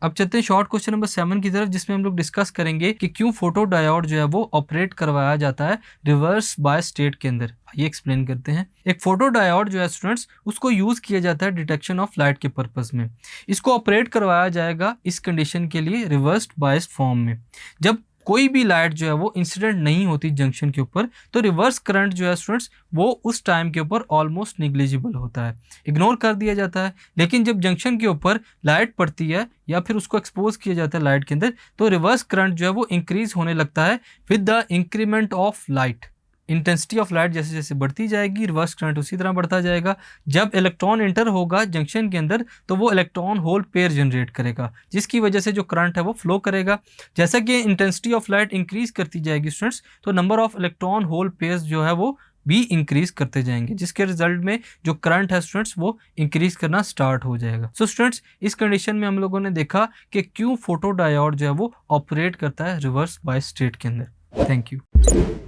अब चलते हैं शॉर्ट क्वेश्चन नंबर 7 की तरफ, जिसमें हम लोग डिस्कस करेंगे कि क्यों फोटो डायोड जो है वो ऑपरेट करवाया जाता है रिवर्स बायस स्टेट के अंदर। ये एक्सप्लेन करते हैं। एक फोटो डायोड जो है स्टूडेंट्स, उसको यूज किया जाता है डिटेक्शन ऑफ लाइट के पर्पस में। इसको ऑपरेट करवाया जाएगा इस कंडीशन के लिए रिवर्स्ड बायस्ड फॉर्म में। जब कोई भी लाइट जो है वो इंसिडेंट नहीं होती जंक्शन के ऊपर, तो रिवर्स करंट जो है स्टूडेंट्स वो उस टाइम के ऊपर ऑलमोस्ट निग्लिजिबल होता है, इग्नोर कर दिया जाता है। लेकिन जब जंक्शन के ऊपर लाइट पड़ती है या फिर उसको एक्सपोज किया जाता है लाइट के अंदर, तो रिवर्स करंट जो है वो इंक्रीज होने लगता है with the increment of light. Intensity of light जैसे जैसे बढ़ती जाएगी, रिवर्स करंट उसी तरह बढ़ता जाएगा। जब इलेक्ट्रॉन एंटर होगा जंक्शन के अंदर, तो वो इलेक्ट्रॉन होल पेयर जनरेट करेगा, जिसकी वजह से जो करंट है वो फ्लो करेगा। जैसा कि इंटेंसिटी ऑफ लाइट इंक्रीज करती जाएगी स्टूडेंट्स, तो number of electron hole pairs जो है वो भी इंक्रीज करते जाएंगे, जिसके रिजल्ट में जो करंट है स्टूडेंट्स वो इंक्रीज करना स्टार्ट हो जाएगा। सो स्टूडेंट्स, इस कंडीशन में हम लोगों ने देखा कि क्यों फोटो डायोड जो है वो ऑपरेट करता है रिवर्स बायस स्टेट के अंदर। Thank you.